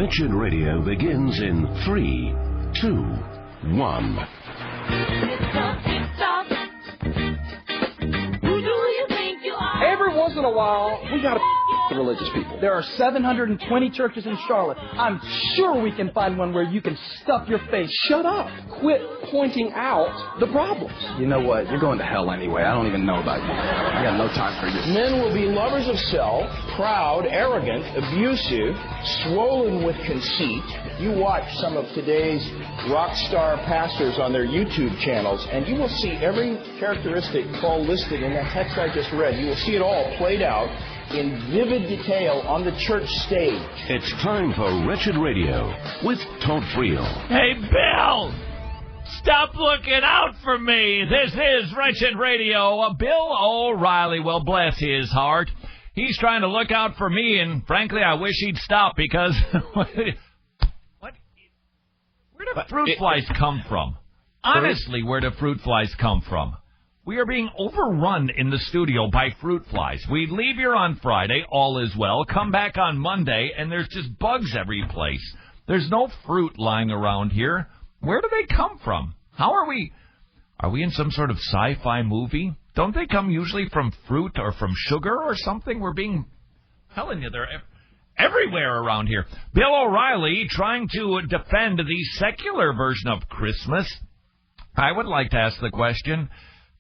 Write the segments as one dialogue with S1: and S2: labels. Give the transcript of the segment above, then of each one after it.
S1: Wretched Radio begins in 3, 2, 1.
S2: Every once in a while, we gotta the religious people. There are 720 churches in Charlotte. I'm sure we can find one where you can stuff your face. Shut up. Quit pointing out the problems. You know what? You're going to hell anyway. I don't even know about you. I got no time for you. Men will be lovers of self, proud, arrogant, abusive, swollen with conceit. You watch some of today's rock star pastors on their YouTube channels, and you will see every characteristic all listed in that text I just read. You will see it all played out in vivid detail on the church stage.
S1: It's time for Wretched Radio with Todd Friel.
S3: Hey, Bill! Stop looking out for me! This is Wretched Radio. Bill O'Reilly, well, bless his heart. He's trying to look out for me, and frankly, I wish he'd stop because... What? Where do fruit flies come from? Honestly, where do fruit flies come from? We are being overrun in the studio by fruit flies. We leave here on Friday, all is well, come back on Monday, and there's just bugs every place. There's no fruit lying around here. Where do they come from? How are we? Are we in some sort of sci-fi movie? Don't they come usually from fruit or from sugar or something? We're being... telling you, they're everywhere around here. Bill O'Reilly trying to defend the secular version of Christmas. I would like to ask the question...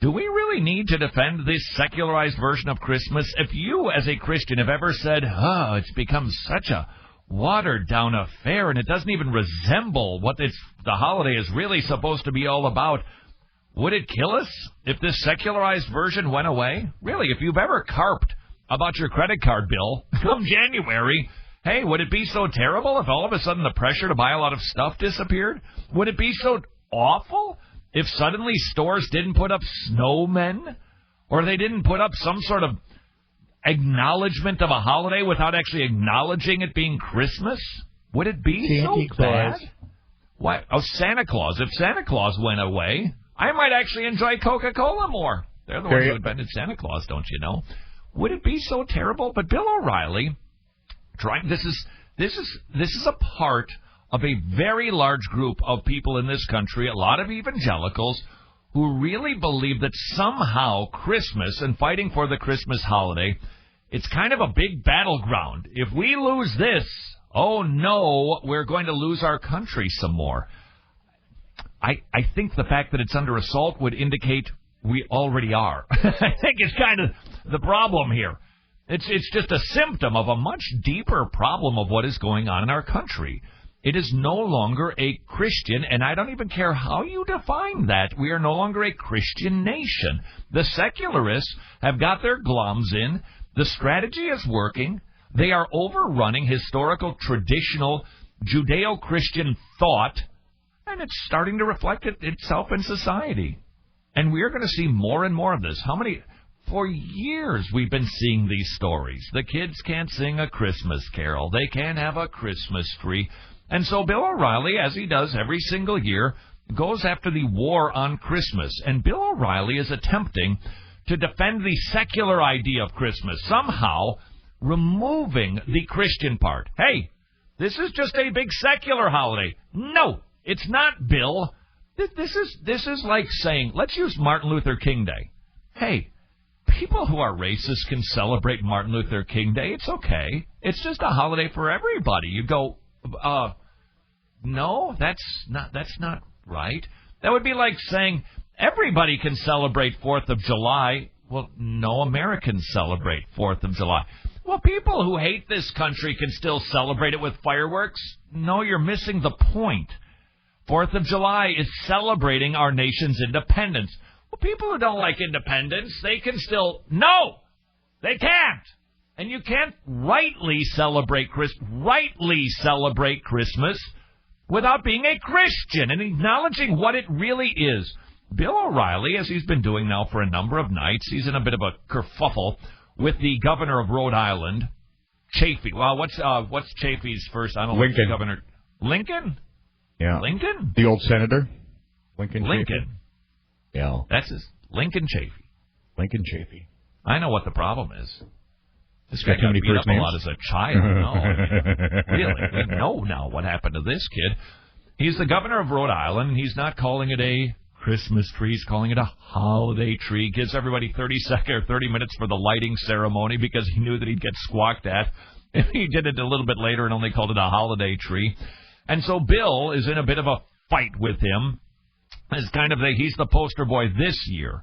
S3: do we really need to defend this secularized version of Christmas? If you, as a Christian, have ever said, oh, it's become such a watered-down affair, and it doesn't even resemble what the holiday is really supposed to be all about, would it kill us if this secularized version went away? Really, if you've ever carped about your credit card bill come January, hey, would it be so terrible if all of a sudden the pressure to buy a lot of stuff disappeared? Would it be so awful if suddenly stores didn't put up snowmen, or they didn't put up some sort of acknowledgement of a holiday without actually acknowledging it being Christmas? Would it be so bad? Why? Oh, Santa Claus. If Santa Claus went away, I might actually enjoy Coca-Cola more. They're the ones who invented Santa Claus, don't you know? Would it be so terrible? But Bill O'Reilly, this is a part of a very large group of people in this country, a lot of evangelicals, who really believe that somehow Christmas and fighting for the Christmas holiday, it's kind of a big battleground. If we lose this, oh no, we're going to lose our country some more. I think the fact that it's under assault would indicate we already are. I think it's kind of the problem here. It's just a symptom of a much deeper problem of what is going on in our country. It is no longer a Christian, and I don't even care how you define that. We are no longer a Christian nation. The secularists have got their glums in. The strategy is working. They are overrunning historical, traditional, Judeo-Christian thought, and it's starting to reflect itself in society. And we are going to see more and more of this. For years we've been seeing these stories. The kids can't sing a Christmas carol. They can't have a Christmas tree. And so Bill O'Reilly, as he does every single year, goes after the war on Christmas. And Bill O'Reilly is attempting to defend the secular idea of Christmas, somehow removing the Christian part. Hey, this is just a big secular holiday. No, it's not, Bill. This is like saying, let's use Martin Luther King Day. Hey, people who are racist can celebrate Martin Luther King Day. It's okay. It's just a holiday for everybody. You go... no, that's not right. That would be like saying everybody can celebrate 4th of July. Well, no Americans celebrate 4th of July. Well, people who hate this country can still celebrate it with fireworks. No, you're missing the point. 4th of July is celebrating our nation's independence. Well, people who don't like independence, they can still... No! They can't! And you can't rightly celebrate Christmas without being a Christian and acknowledging what it really is. Bill O'Reilly, as he's been doing now for a number of nights, he's in a bit of a kerfuffle with the governor of Rhode Island, Chafee. Well, what's Chafee's first? I don't know.
S4: Lincoln.
S3: Governor Lincoln?
S4: Yeah.
S3: Lincoln?
S4: The old senator? Lincoln.
S3: Yeah. That's his. Lincoln Chafee.
S4: Lincoln Chafee.
S3: I know what the problem is. This guy got beat up a lot as a child. No, I mean, really, we know now what happened to this kid. He's the governor of Rhode Island, and he's not calling it a Christmas tree. He's calling it a holiday tree. Gives everybody 30 minutes for the lighting ceremony because he knew that he'd get squawked at. And he did it a little bit later and only called it a holiday tree. And so Bill is in a bit of a fight with him. As kind of he's the poster boy this year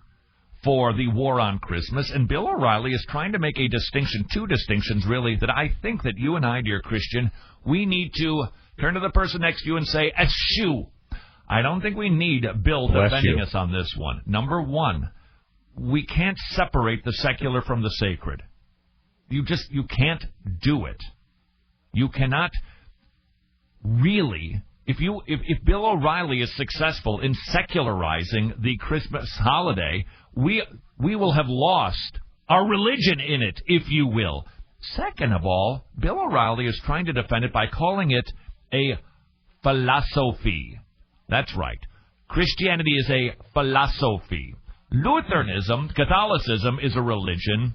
S3: for the war on Christmas. And Bill O'Reilly is trying to make a distinction, two distinctions really, that I think that you and I, dear Christian, we need to turn to the person next to you and say, eschew. I don't think we need Bill defending us on this one. Number one, we can't separate the secular from the sacred. You can't do it. You cannot really, if Bill O'Reilly is successful in secularizing the Christmas holiday, we will have lost our religion in it, if you will. Second of all, Bill O'Reilly is trying to defend it by calling it a philosophy. That's right. Christianity is a philosophy. Lutheranism, Catholicism, is a religion,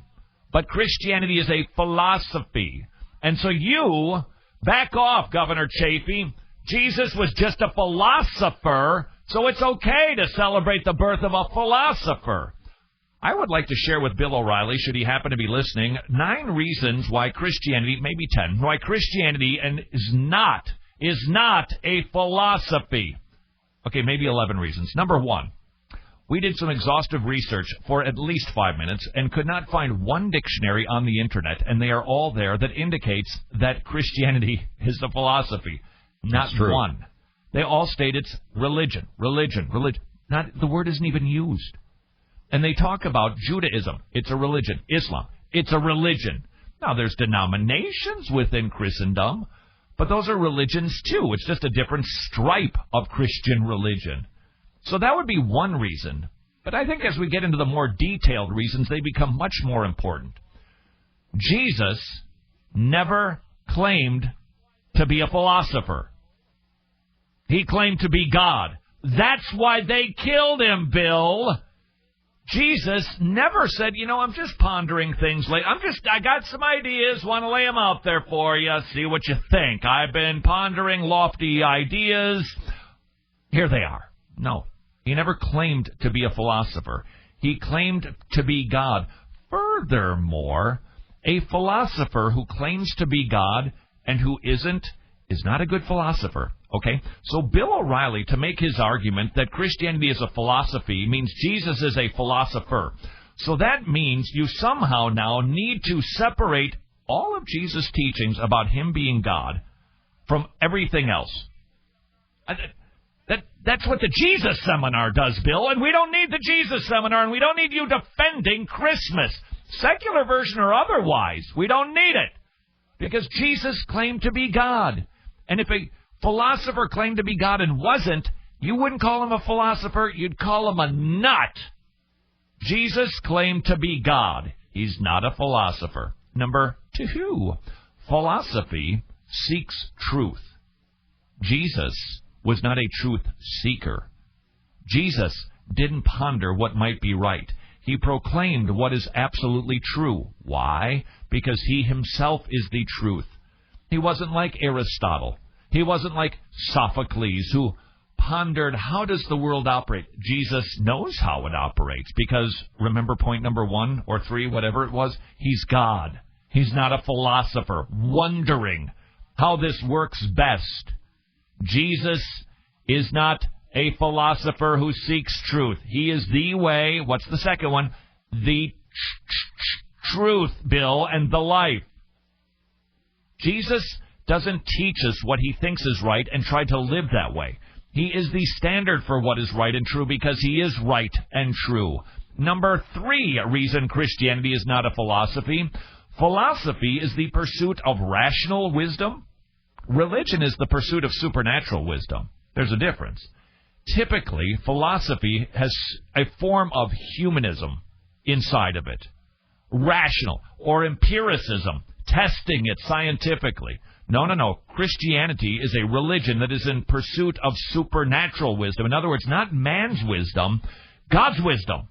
S3: but Christianity is a philosophy. And so you, back off, Governor Chafee. Jesus was just a philosopher, so it's okay to celebrate the birth of a philosopher. I would like to share with Bill O'Reilly, should he happen to be listening, 9 reasons why Christianity, maybe 10, why Christianity is not a philosophy. Okay, maybe 11 reasons. Number 1. We did some exhaustive research for at least 5 minutes and could not find one dictionary on the Internet, and they are all there, that indicates that Christianity is a philosophy. Not one. They all state it's religion. Not the word isn't even used. And they talk about Judaism. It's a religion. Islam. It's a religion. Now, there's denominations within Christendom, but those are religions too. It's just a different stripe of Christian religion. So that would be one reason. But I think as we get into the more detailed reasons, they become much more important. Jesus never claimed to be a philosopher. He claimed to be God. That's why they killed him, Bill. Jesus never said, I'm just pondering things. I got some ideas, want to lay them out there for you, see what you think. I've been pondering lofty ideas. Here they are. No, he never claimed to be a philosopher. He claimed to be God. Furthermore, a philosopher who claims to be God and who isn't is not a good philosopher. Okay, so Bill O'Reilly, to make his argument that Christianity is a philosophy, means Jesus is a philosopher. So that means you somehow now need to separate all of Jesus' teachings about him being God from everything else. That's what the Jesus Seminar does, Bill, and we don't need the Jesus Seminar, and we don't need you defending Christmas, secular version or otherwise. We don't need it, because Jesus claimed to be God. And if a philosopher claimed to be God and wasn't, you wouldn't call him a philosopher, you'd call him a nut. Jesus claimed to be God. He's not a philosopher. Number 2, philosophy seeks truth. Jesus was not a truth seeker. Jesus didn't ponder what might be right. He proclaimed what is absolutely true. Why? Because he himself is the truth. He wasn't like Aristotle. He wasn't like Sophocles, who pondered, how does the world operate? Jesus knows how it operates, because, remember point number 1 or 3, whatever it was? He's God. He's not a philosopher, wondering how this works best. Jesus is not a philosopher who seeks truth. He is the way, what's the second one? The truth, Bill, and the life. Jesus doesn't teach us what he thinks is right and try to live that way. He is the standard for what is right and true because he is right and true. Number 3 reason Christianity is not a philosophy. Philosophy is the pursuit of rational wisdom. Religion is the pursuit of supernatural wisdom. There's a difference. Typically, philosophy has a form of humanism inside of it. Rational or empiricism, testing it scientifically. No. Christianity is a religion that is in pursuit of supernatural wisdom. In other words, not man's wisdom, God's wisdom.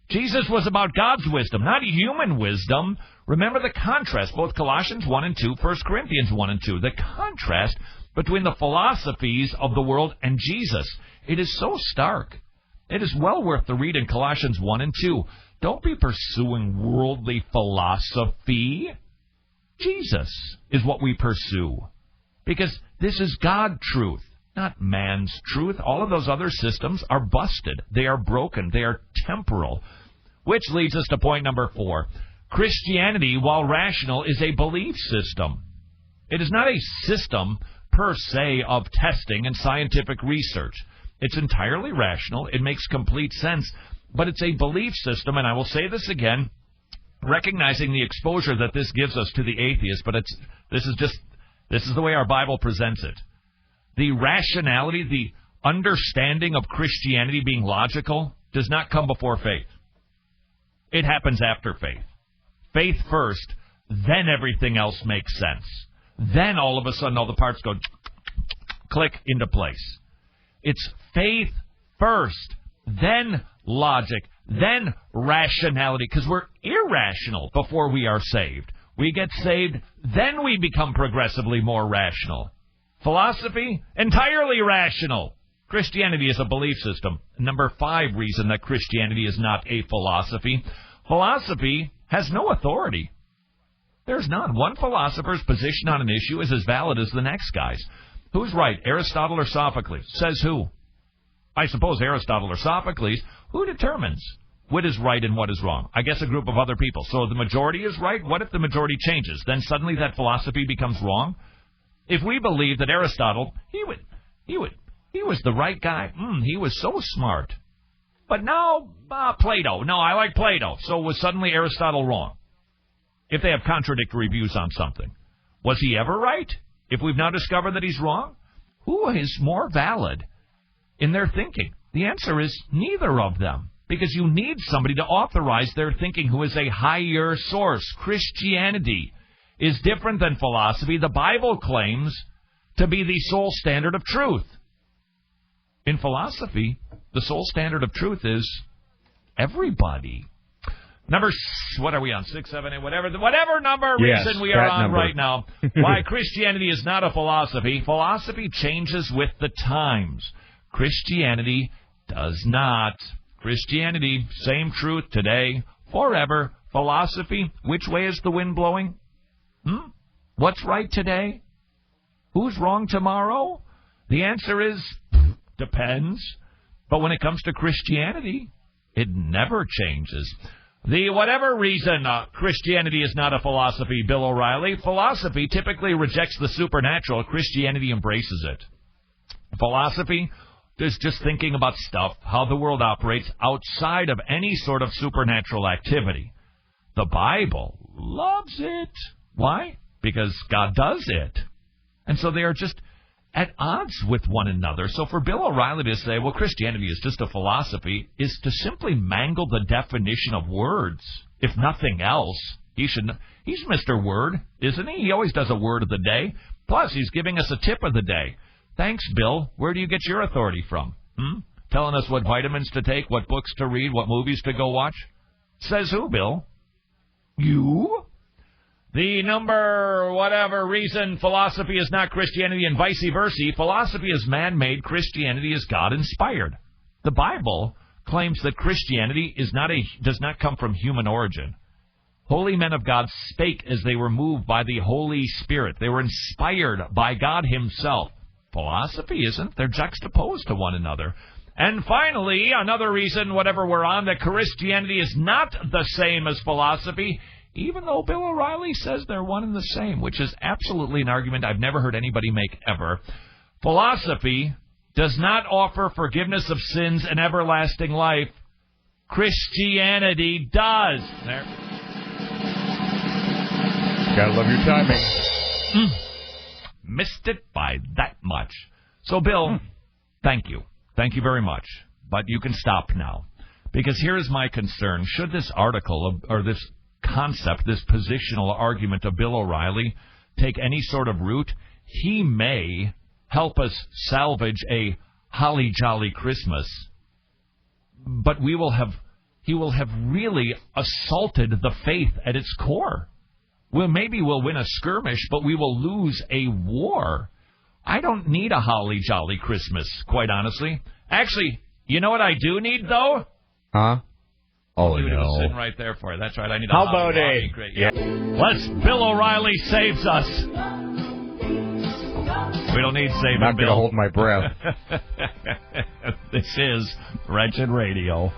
S3: Jesus was about God's wisdom, not human wisdom. Remember the contrast, both Colossians 1 and 2, 1 Corinthians 1 and 2, the contrast between the philosophies of the world and Jesus. It is so stark. It is well worth the read in Colossians 1 and 2. Don't be pursuing worldly philosophy. Jesus is what we pursue. Because this is God truth, not man's truth. All of those other systems are busted. They are broken. They are temporal. Which leads us to point number 4. Christianity, while rational, is a belief system. It is not a system per se of testing and scientific research. It's entirely rational. It makes complete sense. But it's a belief system, and I will say this again, recognizing the exposure that this gives us to the atheist, but this is the way our Bible presents it. The rationality, the understanding of Christianity being logical does not come before faith. It happens after faith. Faith first, then everything else makes sense. Then all of a sudden all the parts go click into place. It's faith first, then logic, then rationality, because we're irrational before we are saved. We get saved, then we become progressively more rational. Philosophy, entirely rational. Christianity is a belief system. Number 5 reason that Christianity is not a philosophy. Philosophy has no authority. There's none. One philosopher's position on an issue is as valid as the next guy's. Who's right, Aristotle or Sophocles? Says who? I suppose Aristotle or Sophocles. Who determines what is right and what is wrong? I guess a group of other people. So the majority is right. What if the majority changes? Then suddenly that philosophy becomes wrong? If we believe that Aristotle, he was the right guy. He was so smart. But now, Plato. No, I like Plato. So was suddenly Aristotle wrong? If they have contradictory views on something. Was he ever right? If we've now discovered that he's wrong, who is more valid in their thinking? The answer is neither of them. Because you need somebody to authorize their thinking who is a higher source. Christianity is different than philosophy. The Bible claims to be the sole standard of truth. In philosophy, the sole standard of truth is everybody. What are we on? 6, 7, 8, whatever number reason we are on number right now. Why Christianity is not a philosophy. Philosophy changes with the times. Christianity does not. Christianity, same truth today, forever. Philosophy, which way is the wind blowing? What's right today? Who's wrong tomorrow? The answer is, depends. But when it comes to Christianity, it never changes. The whatever reason Christianity is not a philosophy, Bill O'Reilly. Philosophy typically rejects the supernatural. Christianity embraces it. Philosophy is just thinking about stuff, how the world operates outside of any sort of supernatural activity. The Bible loves it. Why? Because God does it. And so they are just at odds with one another. So for Bill O'Reilly to say, well, Christianity is just a philosophy, is to simply mangle the definition of words. If nothing else, he's Mr. Word, isn't he? He always does a word of the day. Plus, he's giving us a tip of the day. Thanks, Bill. Where do you get your authority from? Telling us what vitamins to take, what books to read, what movies to go watch? Says who, Bill? You? The number, whatever reason, philosophy is not Christianity and vice versa. Philosophy is man-made. Christianity is God-inspired. The Bible claims that Christianity does not come from human origin. Holy men of God spake as they were moved by the Holy Spirit. They were inspired by God himself. Philosophy isn't. They're juxtaposed to one another. And finally, another reason, whatever we're on, that Christianity is not the same as philosophy, even though Bill O'Reilly says they're one and the same, which is absolutely an argument I've never heard anybody make ever. Philosophy does not offer forgiveness of sins and everlasting life. Christianity does. There.
S4: Gotta love your timing.
S3: Missed it by that much. So, Bill, thank you. Thank you very much. But you can stop now. Because here is my concern. Should this article, or this concept, this positional argument of Bill O'Reilly take any sort of root, he may help us salvage a holly jolly Christmas. But he he will have really assaulted the faith at its core. Well, maybe we'll win a skirmish, but we will lose a war. I don't need a holly jolly Christmas, quite honestly. Actually, you know what I do need, though?
S4: Huh? Oh,
S3: Dude,
S4: no.
S3: It was sitting right there for you. That's right. I need a
S4: How
S3: holly
S4: about
S3: jolly.
S4: a...
S3: Great. Yeah. Let's Bill O'Reilly saves us. We don't need saving,
S4: I'm not going to
S3: Bill.
S4: hold my breath.
S3: This is Wretched Radio.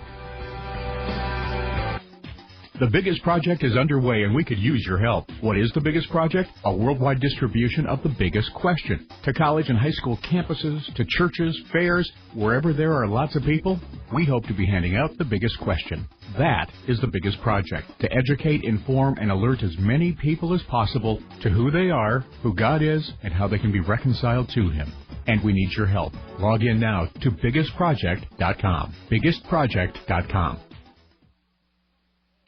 S5: The biggest project is underway, and we could use your help. What is the biggest project? A worldwide distribution of the biggest question. To college and high school campuses, to churches, fairs, wherever there are lots of people, we hope to be handing out the biggest question. That is the biggest project, to educate, inform, and alert as many people as possible to who they are, who God is, and how they can be reconciled to Him. And we need your help. Log in now to biggestproject.com. biggestproject.com.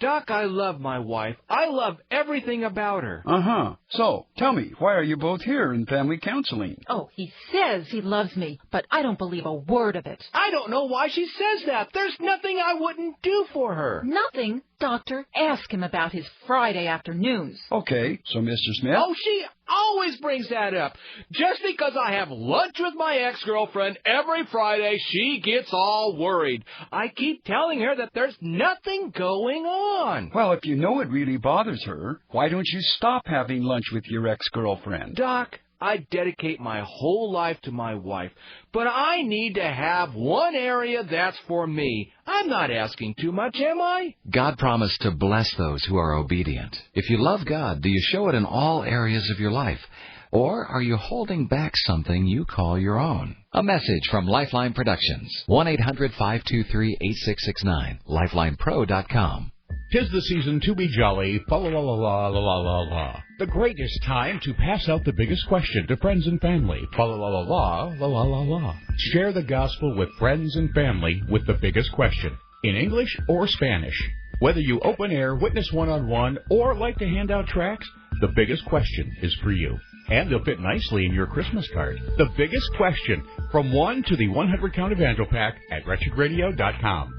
S6: Doc, I love my wife. I love everything about her.
S7: Uh-huh. So, tell me, why are you both here in family counseling?
S8: Oh, he says he loves me, but I don't believe a word of it.
S6: I don't know why she says that. There's nothing I wouldn't do for her.
S8: Nothing? Doctor, ask him about his Friday afternoons.
S7: Okay, so Mr. Smith?
S6: Oh, she always brings that up. Just because I have lunch with my ex-girlfriend every Friday, she gets all worried. I keep telling her that there's nothing going on.
S7: Well, if you know it really bothers her, why don't you stop having lunch with your ex-girlfriend?
S6: Doc, I dedicate my whole life to my wife, but I need to have one area that's for me. I'm not asking too much, am I?
S9: God promised to bless those who are obedient. If you love God, do you show it in all areas of your life? Or are you holding back something you call your own? A message from Lifeline Productions. 1-800-523-8669. LifelinePro.com.
S5: 'Tis the season to be jolly, fa la la la la la la la. The greatest time to pass out the biggest question to friends and family, fa la la la la la la la la. Share the gospel with friends and family with the biggest question, in English or Spanish. Whether you open air, witness one-on-one, or like to hand out tracts, the biggest question is for you. And they'll fit nicely in your Christmas card. The biggest question, from 1 to the 100-count Evangel Pack at WretchedRadio.com.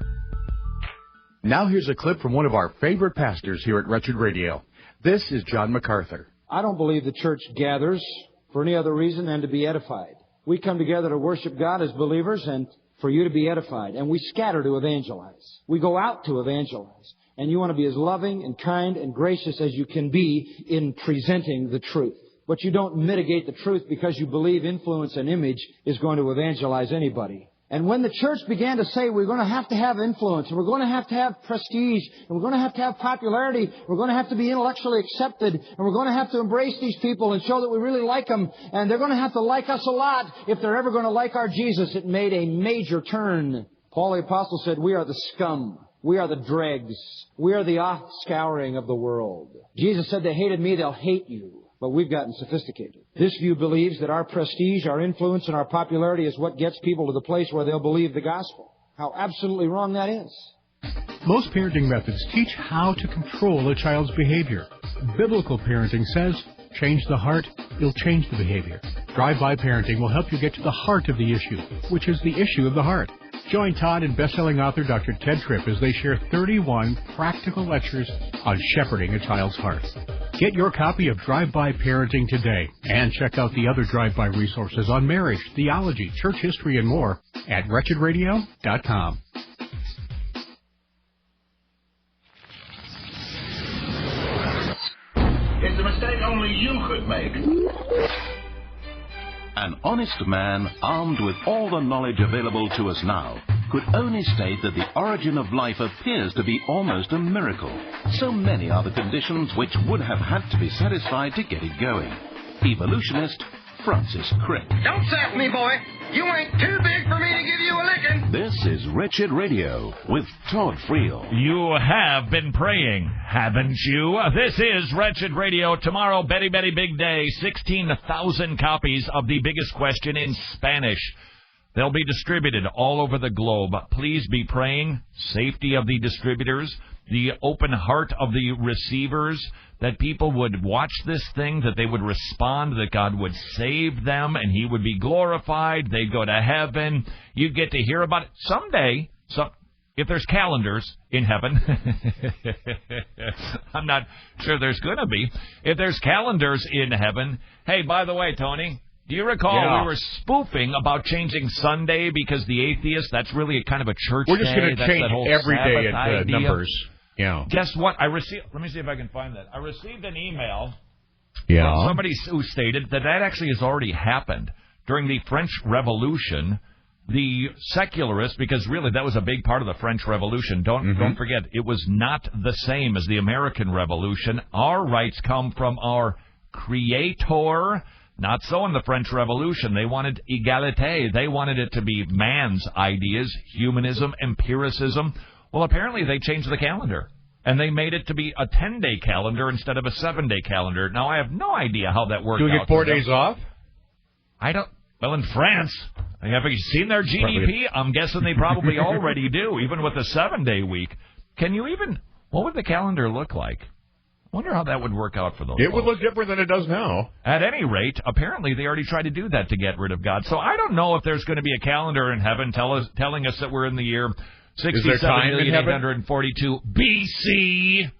S5: Now here's a clip from one of our favorite pastors here at Wretched Radio. This is John MacArthur.
S10: I don't believe the church gathers for any other reason than to be edified. We come together to worship God as believers and for you to be edified. And we scatter to evangelize. We go out to evangelize. And you want to be as loving and kind and gracious as you can be in presenting the truth. But you don't mitigate the truth because you believe influence and image is going to evangelize anybody. And when the church began to say we're going to have influence, and we're going to have prestige, and we're going to have popularity, we're going to have to be intellectually accepted, and we're going to have to embrace these people and show that we really like them, and they're going to have to like us a lot if they're ever going to like our Jesus, it made a major turn. Paul the Apostle said, we are the scum. We are the dregs. We are the offscouring of the world. Jesus said, they hated me, they'll hate you. But we've gotten sophisticated. This view believes that our prestige, our influence, and our popularity is what gets people to the place where they'll believe the gospel. How absolutely wrong that is.
S5: Most parenting methods teach how to control a child's behavior. Biblical parenting says, change the heart, you'll change the behavior. Drive-by parenting will help you get to the heart of the issue, which is the issue of the heart. Join Todd and best-selling author Dr. Ted Tripp as they share 31 practical lectures on shepherding a child's heart. Get your copy of Drive-By Parenting today and check out the other Drive-By resources on marriage, theology, church history, and more at WretchedRadio.com.
S1: It's a mistake only you could make. An honest man, armed with all the knowledge available to us now, could only state that the origin of life appears to be almost a miracle. So many are the conditions which would have had to be satisfied to get it going. Evolutionist Francis Crick.
S11: Don't sass me, boy. You ain't too big for me to give you a licking.
S1: This is Wretched Radio with Todd Friel.
S3: You have been praying, haven't you? This is Wretched Radio. Tomorrow, Betty Betty Big Day, 16,000 copies of The Biggest Question in Spanish. They'll be distributed all over the globe. Please be praying. Safety of the distributors, the open heart of the receivers, that people would watch this thing, that they would respond, that God would save them, and He would be glorified. They'd go to heaven. You'd get to hear about it someday. if there's calendars in heaven, I'm not sure there's going to be. If there's calendars in heaven, hey, by the way, Tony, do you recall we were spoofing about changing Sunday because the atheists, that's really kind of a church day.
S5: We're just going to change every day into numbers. Yeah.
S3: Guess what? Let me see if I can find that. I received an email
S5: from
S3: somebody who stated that actually has already happened during the French Revolution. The secularists, because really that was a big part of the French Revolution. Don't forget, it was not the same as the American Revolution. Our rights come from our Creator. Not so in the French Revolution. They wanted égalité. They wanted it to be man's ideas, humanism, empiricism. Well, apparently they changed the calendar, and they made it to be a 10-day calendar instead of a 7-day calendar. Now, I have no idea how that worked out.
S5: Do we get 4 days off?
S3: I don't. Well, in France, have you seen their GDP? I'm guessing they probably already do, even with a 7-day week. What would the calendar look like? I wonder how that would work out for those
S5: folks. Would look different than it does now.
S3: At any rate, apparently they already tried to do that to get rid of God. So I don't know if there's going to be a calendar in heaven telling us that we're in the year 67,842 BC.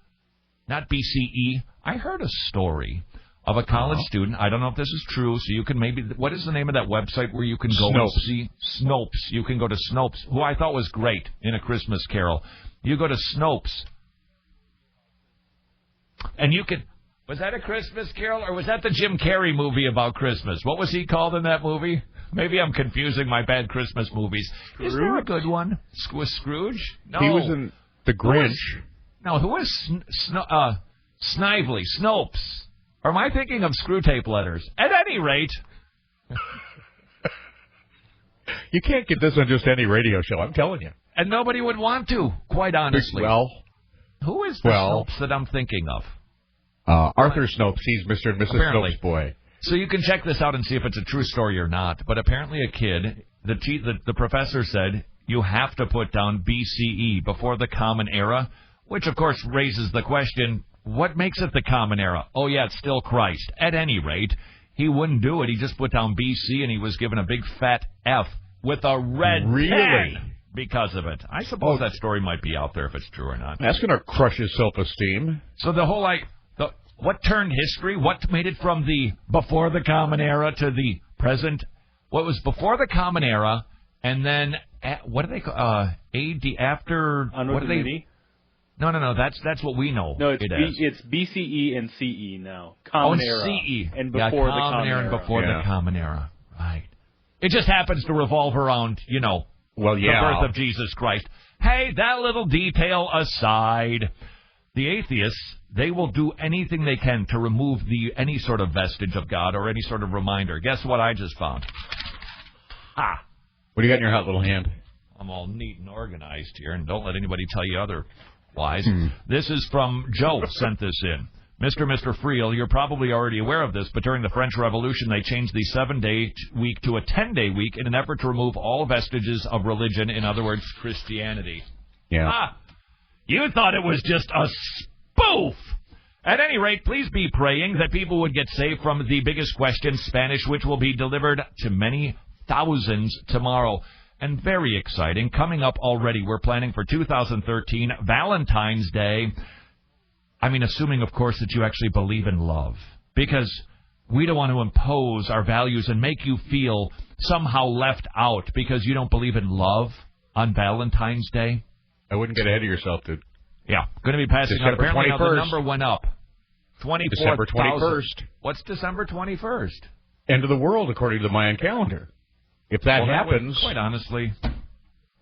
S3: Not BCE. I heard a story of a college student. I don't know if this is true, so you can maybe... What is the name of that website where you can go and see... Snopes. You can go to Snopes, who I thought was great in A Christmas Carol. You go to Snopes, and you can... Was that A Christmas Carol, or was that the Jim Carrey movie about Christmas? What was he called in that movie? Maybe I'm confusing my bad Christmas movies. Scrooge? Is there a good one? Was Scrooge? No.
S5: He was in The Grinch.
S3: Who was Snively? Snopes. Or am I thinking of Screw Tape Letters? At any rate...
S5: You can't get this on just any radio show, I'm telling you.
S3: And nobody would want to, quite honestly. Who is the Snopes that I'm thinking of?
S5: Arthur Snopes. He's Mr. and Mrs. Snopes' boy.
S3: So you can check this out and see if it's a true story or not. But apparently a kid, the professor said, you have to put down BCE, before the Common Era, which, of course, raises the question, what makes it the Common Era? Oh, yeah, it's still Christ. At any rate, he wouldn't do it. He just put down BC, and he was given a big fat F with a red pen because of it. I suppose that story might be out there if it's true or not.
S5: That's going to crush his self-esteem.
S3: So the whole, what turned history? What made it from the before the Common Era to the present? What was before the Common Era, and then, what do they call, AD, after... What do they... No. That's what we know.
S12: No, it's BCE and CE now. Common Era.
S3: CE.
S12: And before the Common Era.
S3: And before the Common Era. Right. It just happens to revolve around, the birth of Jesus Christ. Hey, that little detail aside, the atheists, they will do anything they can to remove any sort of vestige of God or any sort of reminder. Guess what I just found?
S5: What do you got in your hot little hand?
S3: I'm all neat and organized here, and don't let anybody tell you otherwise. This is from Joe, sent this in. Mr. Friel, you're probably already aware of this, but during the French Revolution, they changed the 7-day week to a 10-day week in an effort to remove all vestiges of religion, in other words, Christianity.
S5: Yeah.
S3: You thought it was just a spoof! At any rate, please be praying that people would get saved from the biggest question, Spanish, which will be delivered to many thousands tomorrow. And very exciting, coming up already, we're planning for 2013, Valentine's Day. I mean, assuming, of course, that you actually believe in love. Because we don't want to impose our values and make you feel somehow left out because you don't believe in love on Valentine's Day.
S5: I wouldn't get ahead of yourself, dude.
S3: Yeah, going to be passing out. Apparently now the number went up.
S5: December 21st.
S3: What's December 21st?
S5: End of the world, according to the Mayan calendar. If that happens...
S3: Quite honestly...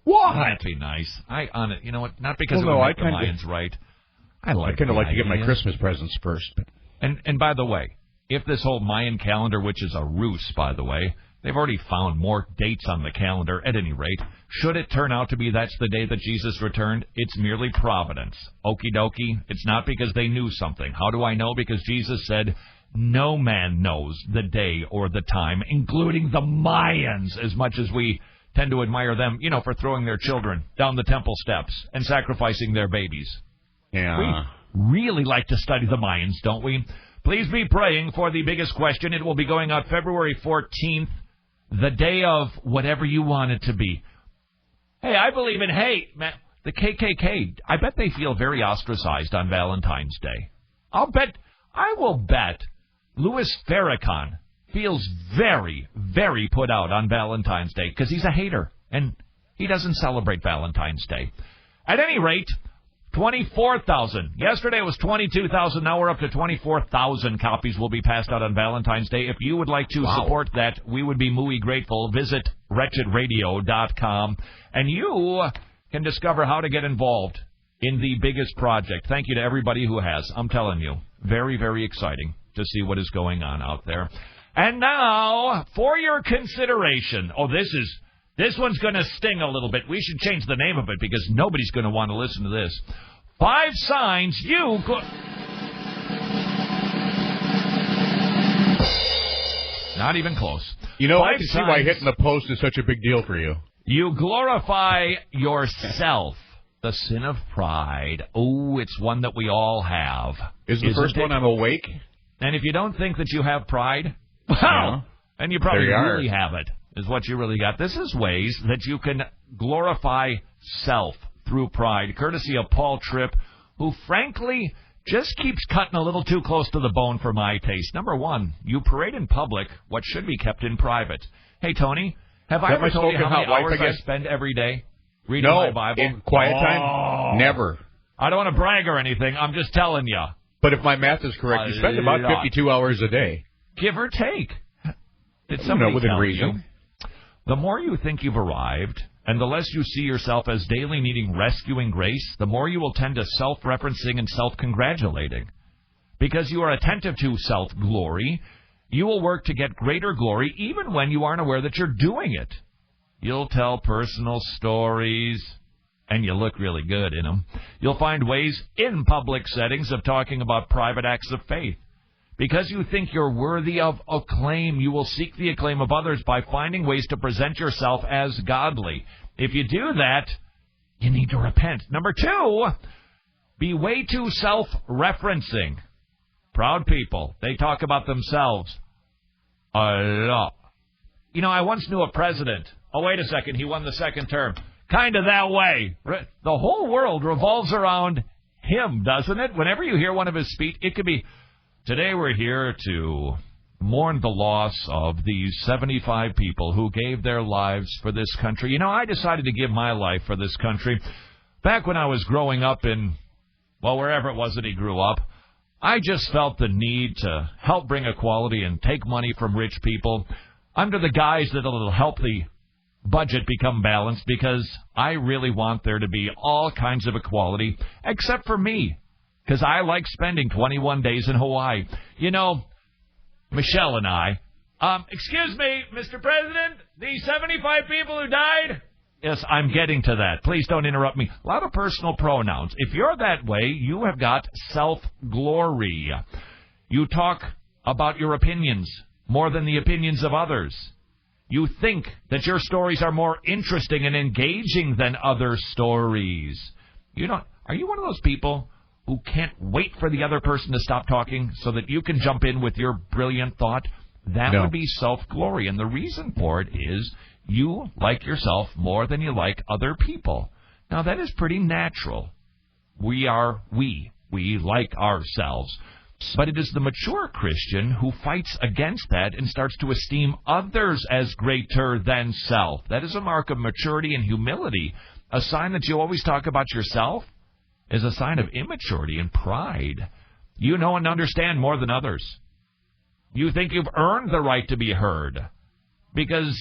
S5: What?
S3: That'd be nice. You know what? Not because it would make the Mayans right. I
S5: kind of like to get my Christmas presents first. But.
S3: And by the way, if this whole Mayan calendar, which is a ruse, by the way, they've already found more dates on the calendar, at any rate. Should it turn out to be that's the day that Jesus returned, it's merely providence. Okie dokie. It's not because they knew something. How do I know? Because Jesus said... No man knows the day or the time, including the Mayans, as much as we tend to admire them, for throwing their children down the temple steps and sacrificing their babies.
S5: Yeah.
S3: We really like to study the Mayans, don't we? Please be praying for the biggest question. It will be going out February 14th, the day of whatever you want it to be. Hey, I believe in hate, man. The KKK, I bet they feel very ostracized on Valentine's Day. I will bet Louis Farrakhan feels very, very put out on Valentine's Day because he's a hater and he doesn't celebrate Valentine's Day. At any rate, 24,000. Yesterday it was 22,000. Now we're up to 24,000 copies will be passed out on Valentine's Day. If you would like to support that, we would be muy grateful. Visit wretchedradio.com and you can discover how to get involved in the biggest project. Thank you to everybody who has. I'm telling you, very, very exciting to see what is going on out there. And now, for your consideration, this one's going to sting a little bit. We should change the name of it because nobody's going to want to listen to this. 5 signs you... Not even close.
S5: You know, I can see why hitting the post is such a big deal for you.
S3: You glorify yourself. The sin of pride. Oh, it's one that we all have.
S5: Is the first one I'm awake?
S3: And if you don't think that you have pride, well, and you probably really have it, is what you really got. This is ways that you can glorify self through pride, courtesy of Paul Tripp, who frankly just keeps cutting a little too close to the bone for my taste. Number 1, you parade in public what should be kept in private. Hey, Tony, have I ever told you how many hours I spend every day reading my Bible?
S5: In quiet time? Never.
S3: I don't want to brag or anything. I'm just telling you.
S5: But if my math is correct, you spend about 52 hours a day.
S3: Give or take. Did somebody
S5: within
S3: tell
S5: reason.
S3: you? The more you think you've arrived, and the less you see yourself as daily needing rescuing grace, the more you will tend to self-referencing and self-congratulating. Because you are attentive to self-glory, you will work to get greater glory even when you aren't aware that you're doing it. You'll tell personal stories, and you look really good in them. You'll find ways in public settings of talking about private acts of faith. Because you think you're worthy of acclaim, you will seek the acclaim of others by finding ways to present yourself as godly. If you do that, you need to repent. Number 2, be way too self-referencing. Proud people, they talk about themselves a lot. You know, I once knew a president. Oh, wait a second, he won the second term. Kind of that way. The whole world revolves around him, doesn't it? Whenever you hear one of his speeches, it could be... Today we're here to mourn the loss of these 75 people who gave their lives for this country. You know, I decided to give my life for this country. Back when I was growing up in, well, wherever it was that he grew up, I just felt the need to help bring equality and take money from rich people under the guise that it'll help the budget become balanced because I really want there to be all kinds of equality except for me. Because I like spending 21 days in Hawaii. You know, Michelle and I... excuse me, Mr. President, the 75 people who died? Yes, I'm getting to that. Please don't interrupt me. A lot of personal pronouns. If you're that way, you have got self-glory. You talk about your opinions more than the opinions of others. You think that your stories are more interesting and engaging than other stories. You know, are you one of those people who can't wait for the other person to stop talking so that you can jump in with your brilliant thought? That would be self-glory. And the reason for it is you like yourself more than you like other people. Now, that is pretty natural. We like ourselves. But it is the mature Christian who fights against that and starts to esteem others as greater than self. That is a mark of maturity and humility. A sign that you always talk about yourself is a sign of immaturity and pride. You know and understand more than others. You think you've earned the right to be heard because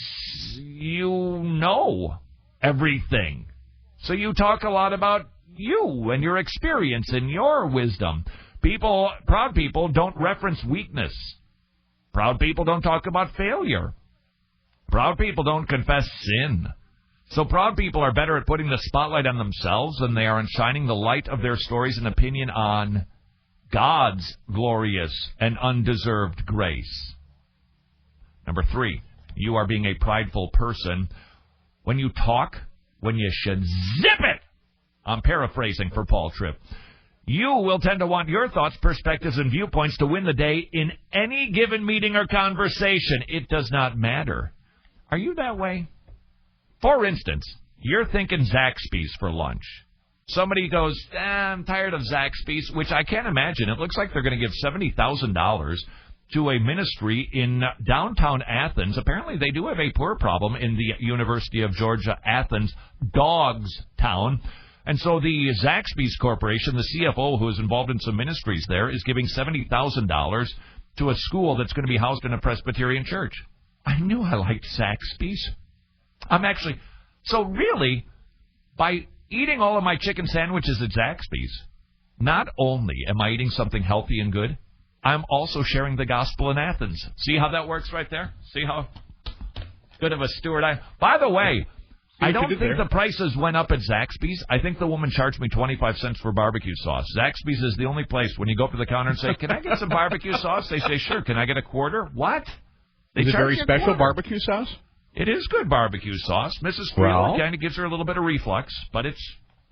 S3: you know everything. So you talk a lot about you and your experience and your wisdom. Proud people don't reference weakness. Proud people don't talk about failure. Proud people don't confess sin. So proud people are better at putting the spotlight on themselves than they are in shining the light of their stories and opinion on God's glorious and undeserved grace. Number 3, you are being a prideful person when you talk when you should zip it. I'm paraphrasing for Paul Tripp. You will tend to want your thoughts, perspectives, and viewpoints to win the day in any given meeting or conversation. It does not matter. Are you that way? For instance, you're thinking Zaxby's for lunch. Somebody goes, I'm tired of Zaxby's, which I can't imagine. It looks like they're going to give $70,000 to a ministry in downtown Athens. Apparently, they do have a poor problem in the University of Georgia, Athens, Dogs Town. And so the Zaxby's Corporation, the CFO who is involved in some ministries there, is giving $70,000 to a school that's going to be housed in a Presbyterian church. I knew I liked Zaxby's. So really, by eating all of my chicken sandwiches at Zaxby's, not only am I eating something healthy and good, I'm also sharing the gospel in Athens. See how that works right there? See how good of a steward I am? By the way, I don't think the prices went up at Zaxby's. I think the woman charged me 25 cents for barbecue sauce. Zaxby's is the only place when you go up to the counter and say, can I get some barbecue sauce? They say, sure. Can I get a quarter? What?
S5: Is it very special barbecue sauce?
S3: It is good barbecue sauce. Mrs. Friel kind of gives her a little bit of reflux, but it's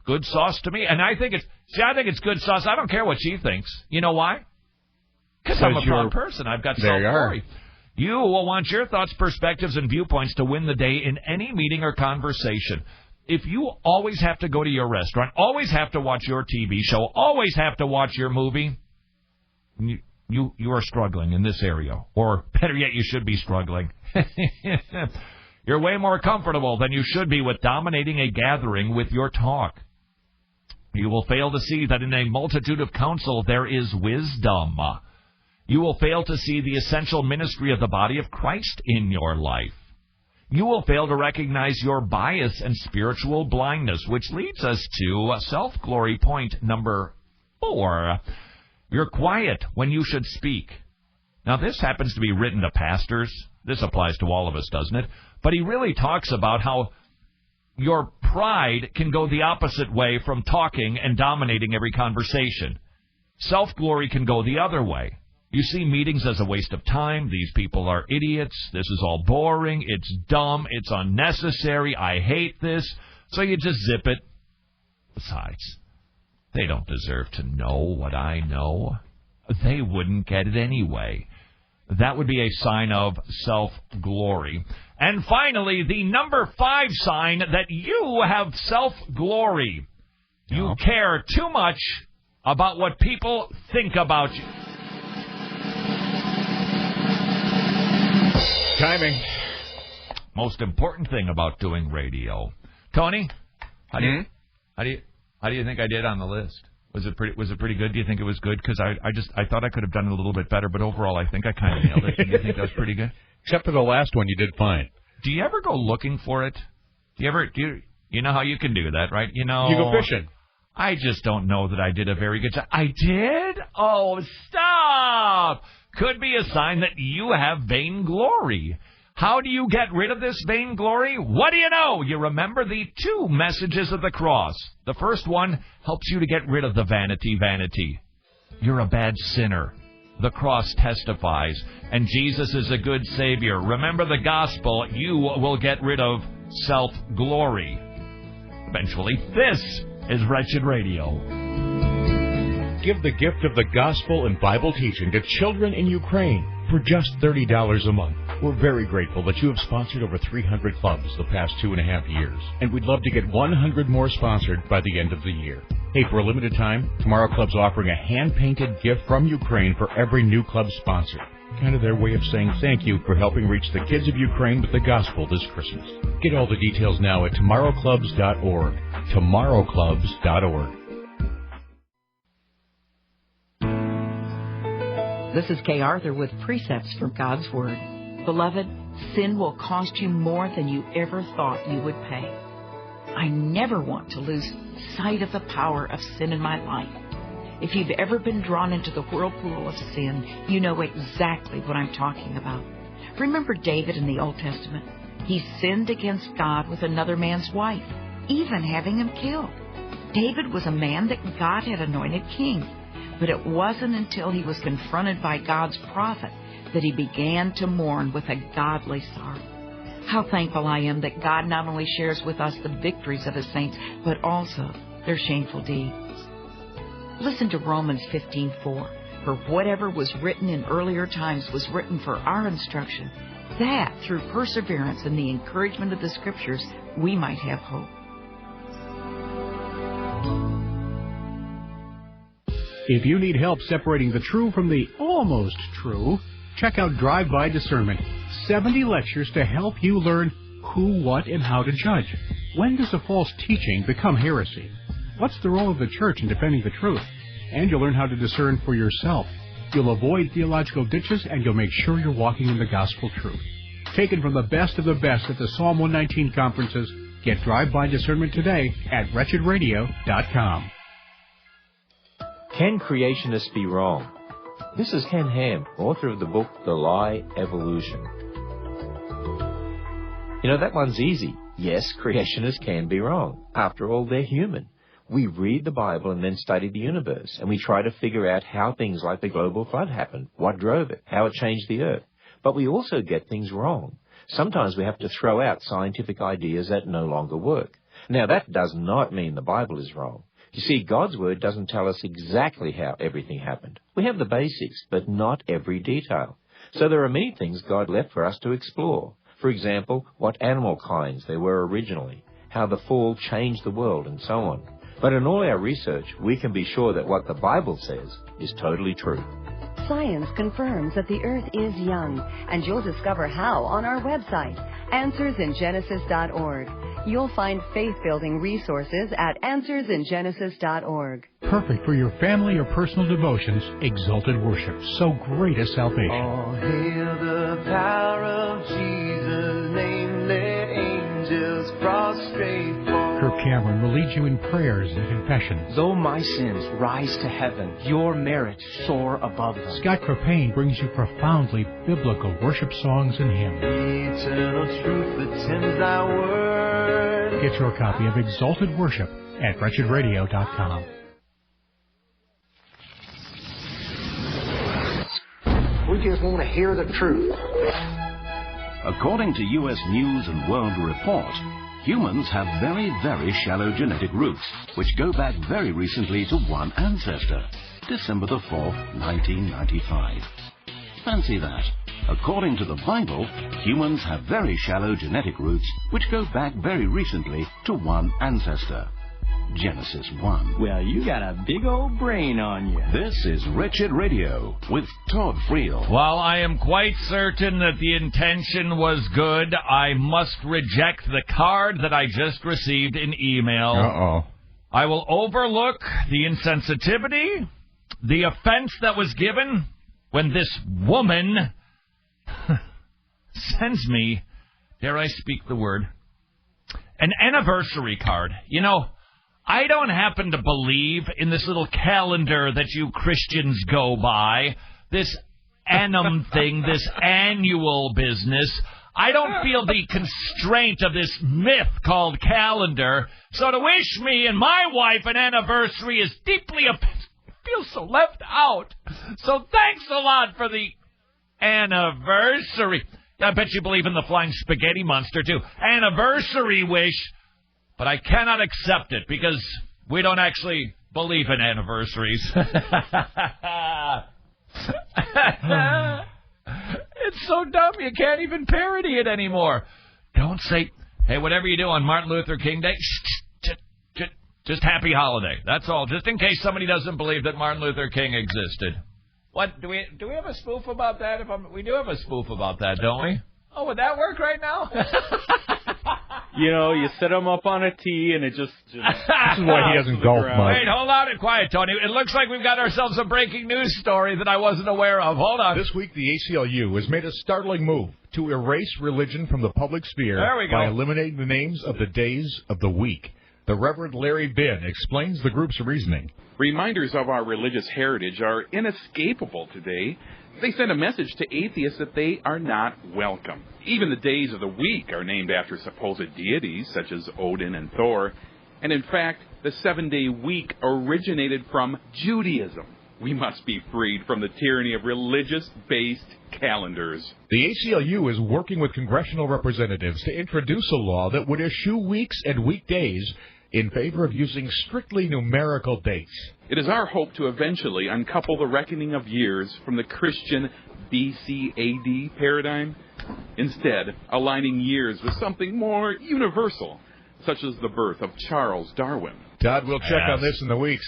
S3: good sauce to me. And I think it's good sauce. I don't care what she thinks. You know why? Because I'm a proud person. I've got self-glory. You will want your thoughts, perspectives, and viewpoints to win the day in any meeting or conversation. If you always have to go to your restaurant, always have to watch your TV show, always have to watch your movie, you are struggling in this area. Or better yet, you should be struggling. You're way more comfortable than you should be with dominating a gathering with your talk. You will fail to see that in a multitude of counsel there is wisdom. You will fail to see the essential ministry of the body of Christ in your life. You will fail to recognize your bias and spiritual blindness, which leads us to self-glory point number 4. You're quiet when you should speak. Now, this happens to be written to pastors. This applies to all of us, doesn't it? But he really talks about how your pride can go the opposite way from talking and dominating every conversation. Self-glory can go the other way. You see meetings as a waste of time. These people are idiots. This is all boring. It's dumb. It's unnecessary. I hate this. So you just zip it. Besides, they don't deserve to know what I know. They wouldn't get it anyway. That would be a sign of self-glory. And finally, the number 5 sign that you have self-glory. You care too much about what people think about you.
S5: Timing.
S3: Most important thing about doing radio. Tony, how do you think I did on the list? Was it pretty good? Do you think it was good? Because I thought I could have done it a little bit better, but overall I think I kind of nailed it. Do you think that was pretty good?
S5: Except for the last one, you did fine.
S3: Do you ever go looking for it? You know how you can do that, right? You
S5: go fishing.
S3: I just don't know that I did a very good job. I did? Oh, stop! Could be a sign that you have vainglory. How do you get rid of this vainglory? What do you know? You remember the 2 messages of the cross. The first one helps you to get rid of the vanity. You're a bad sinner. The cross testifies, and Jesus is a good Savior. Remember the gospel. You will get rid of self-glory. Eventually, this is Wretched Radio.
S5: Give the gift of the gospel and Bible teaching to children in Ukraine for just $30 a month. We're very grateful that you have sponsored over 300 clubs the past 2.5 years, and we'd love to get 100 more sponsored by the end of the year. Hey, for a limited time, Tomorrow Club's offering a hand-painted gift from Ukraine for every new club sponsor. Kind of their way of saying thank you for helping reach the kids of Ukraine with the gospel this Christmas. Get all the details now at tomorrowclubs.org. tomorrowclubs.org.
S8: This is Kay Arthur with Precepts from God's Word. Beloved, sin will cost you more than you ever thought you would pay. I never want to lose sight of the power of sin in my life. If you've ever been drawn into the whirlpool of sin, you know exactly what I'm talking about. Remember David in the Old Testament? He sinned against God with another man's wife, even having him killed. David was a man that God had anointed king. But it wasn't until he was confronted by God's prophet that he began to mourn with a godly sorrow. How thankful I am that God not only shares with us the victories of his saints, but also their shameful deeds. Listen to Romans 15:4. For whatever was written in earlier times was written for our instruction, that through perseverance and the encouragement of the Scriptures we might have hope.
S13: If you need help separating the true from the almost true, check out Drive-By Discernment. 70 lectures to help you learn who, what, and how to judge. When does a false teaching become heresy? What's the role of the church in defending the truth? And you'll learn how to discern for yourself. You'll avoid theological ditches, and you'll make sure you're walking in the gospel truth. Taken from the best of the best at the Psalm 119 conferences, get Drive-By Discernment today at wretchedradio.com.
S14: Can creationists be wrong? This is Ken Ham, author of the book The Lie Evolution. You know, that one's easy. Yes, creationists can be wrong. After all, they're human. We read the Bible and then study the universe, and we try to figure out how things like the global flood happened, what drove it, how it changed the earth. But we also get things wrong. Sometimes we have to throw out scientific ideas that no longer work. Now, that does not mean the Bible is wrong. You see, God's Word doesn't tell us exactly how everything happened. We have the basics, but not every detail. So there are many things God left for us to explore. For example, what animal kinds there were originally, how the fall changed the world, and so on. But in all our research, we can be sure that what the Bible says is totally true.
S15: Science confirms that the Earth is young, and you'll discover how on our website, AnswersInGenesis.org. You'll find faith-building resources at AnswersInGenesis.org.
S13: Perfect for your family or personal devotions, Exalted Worship, so great a salvation.
S16: All hail the power of Jesus' name, let angels prostrate for.
S13: Kirk Cameron will lead you in prayers and confessions.
S17: Though my sins rise to heaven, your merits soar above them.
S13: Scott Crepane brings you profoundly biblical worship songs and hymns.
S16: Eternal truth attends thy word.
S13: Get your copy of Exalted Worship at wretchedradio.com.
S18: We just want to hear the truth.
S1: According to U.S. News and World Report, humans have very, very shallow genetic roots, which go back very recently to one ancestor, December the 4th, 1995. Fancy that. According to the Bible, humans have very shallow genetic roots, which go back very recently to one ancestor, Genesis 1.
S17: Well, you got a big old brain on you.
S1: This is Wretched Radio with Todd Friel.
S3: While I am quite certain that the intention was good, I must reject the card that I just received in email.
S4: Uh-oh.
S3: I will overlook the insensitivity, the offense that was given when this woman sends me, dare I speak the word, an anniversary card. You know, I don't happen to believe in this little calendar that you Christians go by, this annum thing, this annual business. I don't feel the constraint of this myth called calendar. So to wish me and my wife an anniversary is deeply feel so left out. So thanks a lot for the anniversary. I bet you believe in the flying spaghetti monster, too. Anniversary wish. But I cannot accept it because we don't actually believe in anniversaries. It's so dumb you can't even parody it anymore. Don't say, hey, whatever you do on Martin Luther King Day, just happy holiday. That's all. Just in case somebody doesn't believe that Martin Luther King existed. What do we have a spoof about that? We do have a spoof about that, don't we? Oh, would that work right now?
S12: You know, you set him up on a tee, and it just
S4: this is why he doesn't golf much.
S3: Wait, hold on and quiet, Tony. It looks like we've got ourselves a breaking news story that I wasn't aware of. Hold on.
S5: This week, the ACLU has made a startling move to erase religion from the public sphere by eliminating the names of the days of the week. The Reverend Larry Bin explains the group's reasoning.
S19: Reminders of our religious heritage are inescapable today. They send a message to atheists that they are not welcome. Even the days of the week are named after supposed deities, such as Odin and Thor. And in fact, the 7-day week originated from Judaism. We must be freed from the tyranny of religious-based calendars.
S5: The ACLU is working with congressional representatives to introduce a law that would eschew weeks and weekdays in favor of using strictly numerical dates.
S19: It is our hope to eventually uncouple the reckoning of years from the Christian BC AD paradigm, instead aligning years with something more universal, such as the birth of Charles Darwin.
S5: Todd, we'll check on this in the weeks.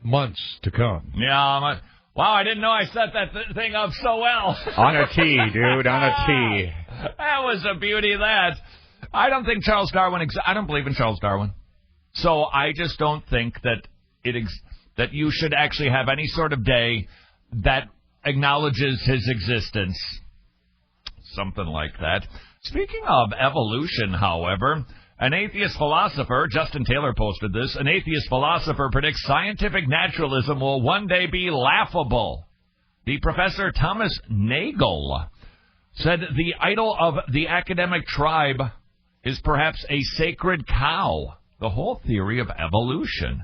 S4: months to come.
S3: Yeah, wow, I didn't know I set that thing up so well.
S4: On a tee, dude, on a tee.
S3: That was a beauty of that. I don't think Charles Darwin I don't believe in Charles Darwin. So I just don't think that that you should actually have any sort of day that acknowledges his existence. Something like that. Speaking of evolution, however, an atheist philosopher, Justin Taylor posted this, an atheist philosopher predicts scientific naturalism will one day be laughable. The Professor Thomas Nagel said the idol of the academic tribe is perhaps a sacred cow, the whole theory of evolution.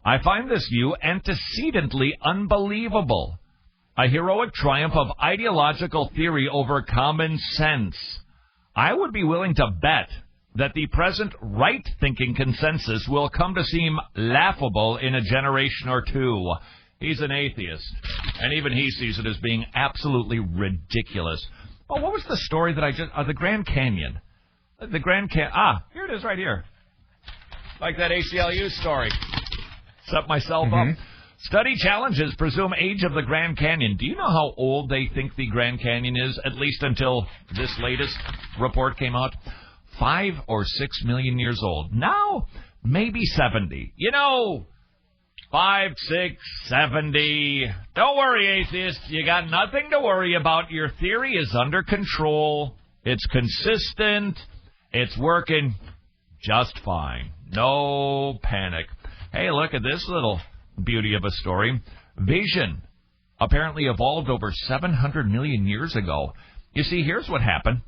S3: I find this view antecedently unbelievable. A heroic triumph of ideological theory over common sense. I would be willing to bet that the present right-thinking consensus will come to seem laughable in a generation or two. He's an atheist, and even he sees it as being absolutely ridiculous. Oh, what was the story that the Grand Canyon? The Grand Canyon. Here it is right here. Like that ACLU story. Set myself up. Study challenges presume age of the Grand Canyon. Do you know how old they think the Grand Canyon is, at least until this latest report came out? 5 or 6 million years old. Now, maybe 70. 5, 6, 70. Don't worry, atheists. You got nothing to worry about. Your theory is under control. It's consistent. It's working just fine. No panic. Hey, look at this little beauty of a story. Vision apparently evolved over 700 million years ago. You see, here's what happened.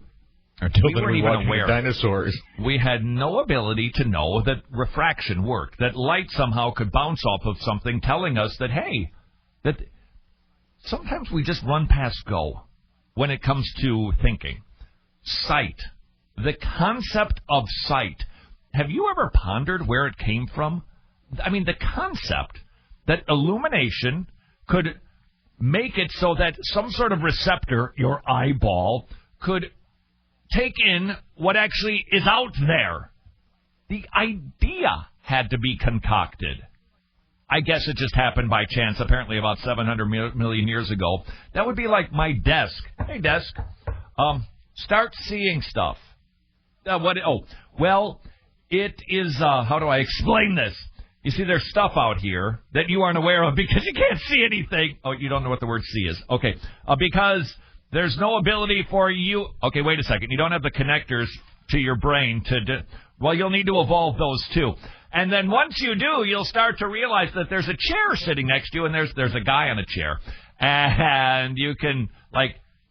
S3: We weren't even aware.
S4: Dinosaurs.
S3: We had no ability to know that refraction worked, that light somehow could bounce off of something, telling us that, hey, that sometimes we just run past go when it comes to thinking. Sight. The concept of sight. Have you ever pondered where it came from? I mean, the concept that illumination could make it so that some sort of receptor, your eyeball, could take in what actually is out there. The idea had to be concocted. I guess it just happened by chance, apparently about 700 million years ago. That would be like my desk. Hey, desk, start seeing stuff. It is, how do I explain this? You see, there's stuff out here that you aren't aware of because you can't see anything. Oh, you don't know what the word see is. Okay, because there's no ability for you. Okay, wait a second. You don't have the connectors to your brain well, you'll need to evolve those too. And then once you do, you'll start to realize that there's a chair sitting next to you and there's a guy on a chair. And you can,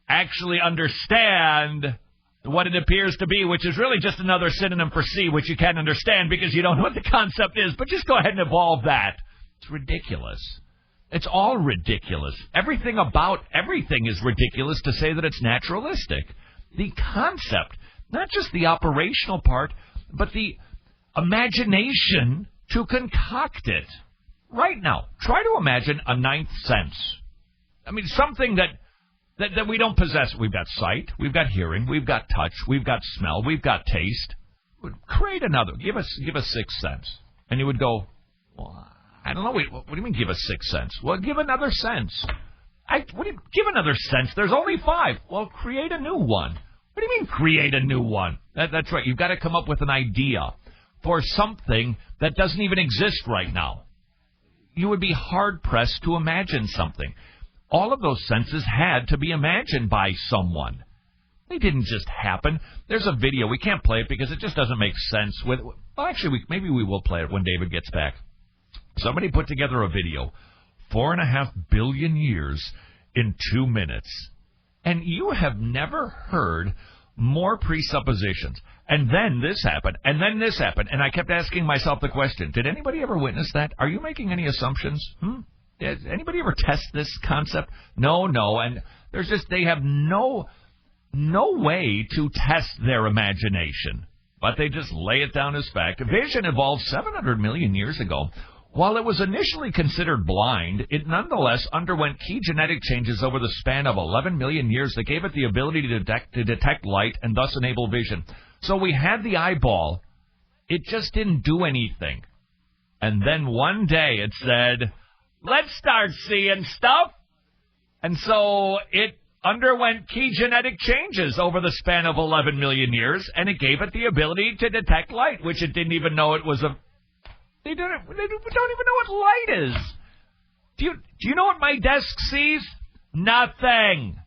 S3: actually understand what it appears to be, which is really just another synonym for see, which you can't understand because you don't know what the concept is. But just go ahead and evolve that. It's ridiculous. It's all ridiculous. Everything about everything is ridiculous to say that it's naturalistic. The concept, not just the operational part, but the imagination to concoct it. Right now, try to imagine a ninth sense. I mean, something that we don't possess. We've got sight, we've got hearing, we've got touch, we've got smell, we've got taste. Create another. Give us sixth sense. And you would go, well, I don't know. Wait, what do you mean give us sixth sense? Well, give another sense. Give another sense? There's only 5. Well, create a new one. What do you mean create a new one? That's right. You've got to come up with an idea for something that doesn't even exist right now. You would be hard-pressed to imagine something. All of those senses had to be imagined by someone. They didn't just happen. There's a video. We can't play it because it just doesn't make sense. Maybe we will play it when David gets back. Somebody put together a video, 4.5 billion years in 2 minutes. And you have never heard more presuppositions. And then this happened, and then this happened. And I kept asking myself the question, did anybody ever witness that? Are you making any assumptions? Did anybody ever test this concept? No. And they have no way to test their imagination. But they just lay it down as fact. Vision evolved 700 million years ago. While it was initially considered blind, it nonetheless underwent key genetic changes over the span of 11 million years that gave it the ability to detect light and thus enable vision. So we had the eyeball. It just didn't do anything. And then one day it said, Let's start seeing stuff. And so it underwent key genetic changes over the span of 11 million years, and it gave it the ability to detect light, which it didn't even know it was a... They don't even know what light is. Do you know what my desk sees? Nothing.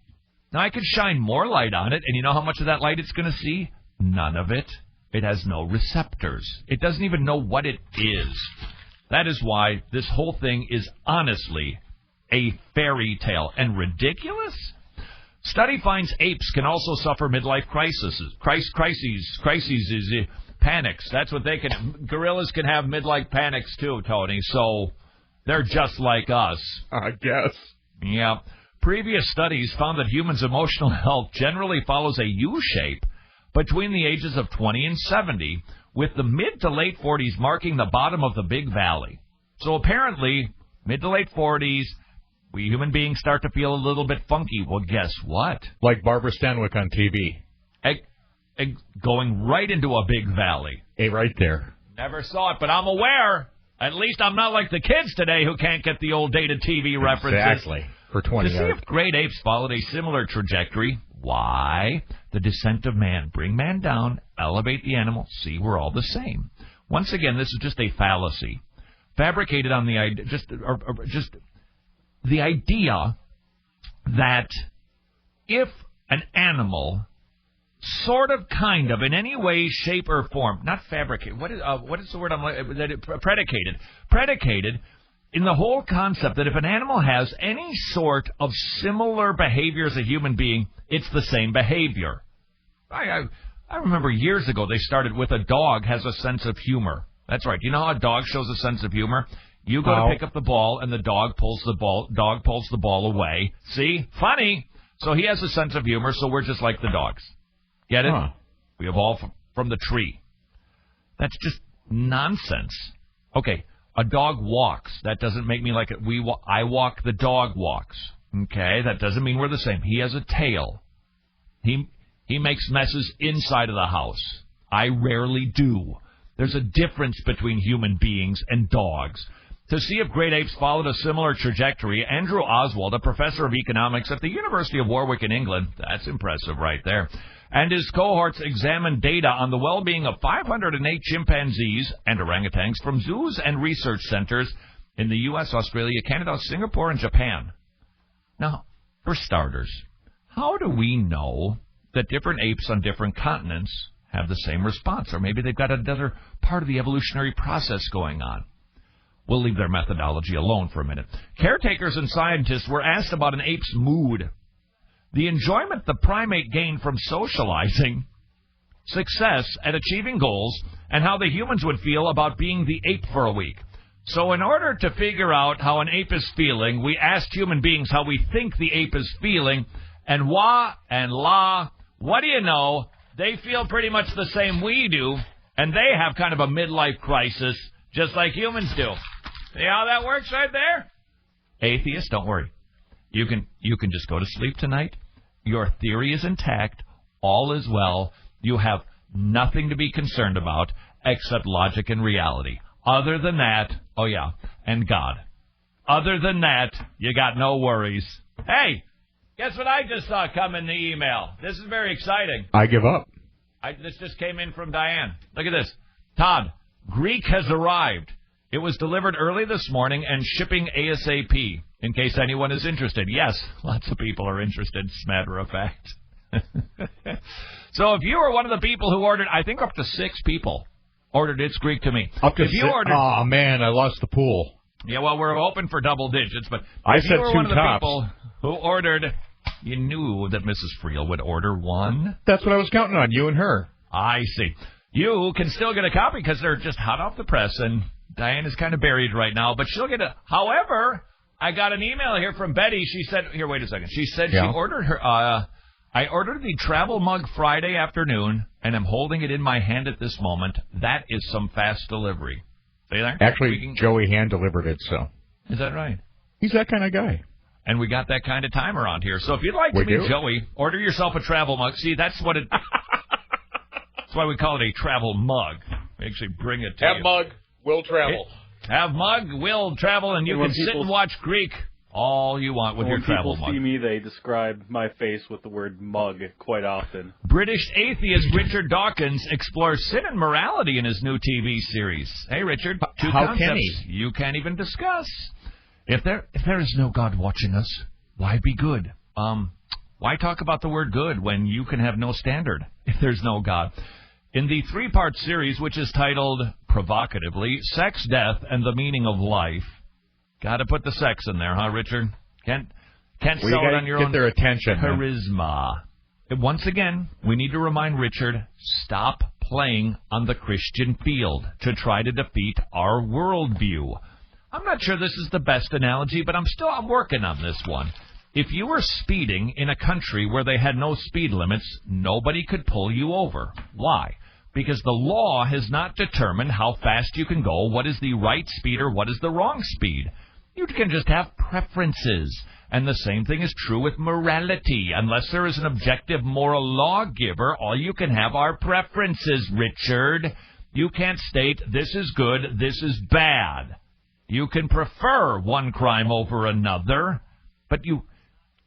S3: Now, I could shine more light on it, and you know how much of that light it's going to see? None of it. It has no receptors. It doesn't even know what it is. That is why this whole thing is honestly a fairy tale and ridiculous. Study finds apes can also suffer midlife crises, panics. That's what they can. Gorillas can have midlife panics too, Tony. So they're just like us,
S4: I guess.
S3: Yeah. Previous studies found that humans' emotional health generally follows a U-shape between the ages of 20 and 70, with the mid to late 40s marking the bottom of the big valley. So apparently, mid to late 40s, we human beings start to feel a little bit funky. Well, guess what?
S4: Like Barbara Stanwyck on TV.
S3: Going right into a big valley.
S4: Hey, right there.
S3: Never saw it, but I'm aware. At least I'm not like the kids today who can't get the old dated TV references.
S4: Exactly. For 20
S3: To see if great apes followed a similar trajectory. Why? The descent of man. Bring man down, elevate the animal, see we're all the same. Once again, this is just a fallacy. Fabricated on the idea, just the idea that if an animal, sort of, kind of, in any way, shape, or form, not fabricated, what is the word predicated in the whole concept that if an animal has any sort of similar behavior as a human being, it's the same behavior. I remember years ago they started with a dog has a sense of humor. That's right. You know how a dog shows a sense of humor? You go to pick up the ball, and the dog pulls the ball away. See? Funny. So he has a sense of humor, so we're just like the dogs. Get it? Huh. We evolved from the tree. That's just nonsense. Okay, a dog walks. That doesn't make me like it. I walk, the dog walks. Okay, that doesn't mean we're the same. He has a tail. He makes messes inside of the house. I rarely do. There's a difference between human beings and dogs. To see if great apes followed a similar trajectory, Andrew Oswald, a professor of economics at the University of Warwick in England, that's impressive right there, and his cohorts examined data on the well-being of 508 chimpanzees and orangutans from zoos and research centers in the U.S., Australia, Canada, Singapore, and Japan. Now, for starters, how do we know that different apes on different continents have the same response? Or maybe they've got another part of the evolutionary process going on. We'll leave their methodology alone for a minute. Caretakers and scientists were asked about an ape's mood, the enjoyment the primate gained from socializing, success at achieving goals, and how the humans would feel about being the ape for a week. So in order to figure out how an ape is feeling, we asked human beings how we think the ape is feeling, and what do you know? They feel pretty much the same we do, and they have kind of a midlife crisis, just like humans do. See how that works right there? Atheists, don't worry. You can just go to sleep tonight. Your theory is intact. All is well. You have nothing to be concerned about except logic and reality. Other than that, oh yeah, and God. Other than that, you got no worries. Hey, guess what I just saw come in the email? This is very exciting.
S4: I give up.
S3: This just came in from Diane. Look at this. Todd, Greek has arrived. It was delivered early this morning and shipping ASAP, in case anyone is interested. Yes, lots of people are interested, as a matter of fact. So if you were one of the people who ordered, I think up to 6 people ordered It's Greek to Me.
S4: Up to 6? Oh, man, I lost the pool.
S3: Yeah, well, we're hoping for double digits, but
S4: if
S3: you were one of the
S4: tops.
S3: people who ordered, you knew that Mrs. Friel would order one.
S4: That's what I was counting on, you and her.
S3: I see. You can still get a copy because they're just hot off the press, and Diane is kind of buried right now, but she'll get a... However, I got an email here from Betty. She said... Here, wait a second. She said she ordered her... I ordered the travel mug Friday afternoon, and I'm holding it in my hand at this moment. That is some fast delivery. See there?
S4: Actually, Joey hand-delivered it, so...
S3: Is that right?
S4: He's that kind of guy.
S3: And we got that kind of time around here. So if you'd like to meet Joey, order yourself a travel mug. See, that's what it... That's why we call it a travel mug. We actually bring it to you.
S4: That mug will travel.
S3: Have mug, will travel, and you can sit and watch Greek all you want with your travel mug.
S12: When people see me, they describe my face with the word mug quite often.
S3: British atheist Richard Dawkins explores sin and morality in his new TV series. Hey, Richard, two
S4: How
S3: concepts
S4: can he?
S3: you can't even discuss. If there is no God watching us, why be good? Why talk about the word good when you can have no standard if there's no God? In the 3-part series, which is titled, provocatively, Sex, Death, and the Meaning of Life. Got to put the sex in there, huh, Richard? Can't sell it on your own
S4: their attention,
S3: charisma. Once again, we need to remind Richard, stop playing on the Christian field to try to defeat our worldview. I'm not sure this is the best analogy, but I'm working on this one. If you were speeding in a country where they had no speed limits, nobody could pull you over. Why? Because the law has not determined how fast you can go, what is the right speed or what is the wrong speed. You can just have preferences. And the same thing is true with morality. Unless there is an objective moral lawgiver, all you can have are preferences, Richard. You can't state this is good, this is bad. You can prefer one crime over another, but you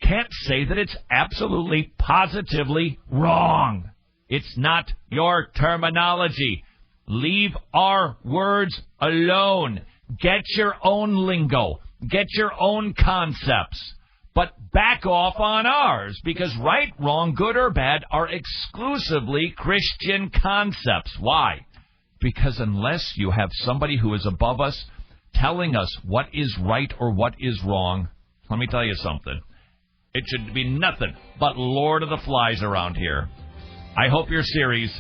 S3: can't say that it's absolutely, positively wrong. It's not your terminology. Leave our words alone. Get your own lingo. Get your own concepts. But back off on ours, because right, wrong, good, or bad are exclusively Christian concepts. Why? Because unless you have somebody who is above us telling us what is right or what is wrong, let me tell you something. It should be nothing but Lord of the Flies around here. I hope your series,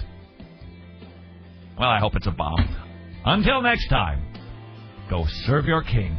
S3: well, I hope it's a bomb. Until next time, go serve your king.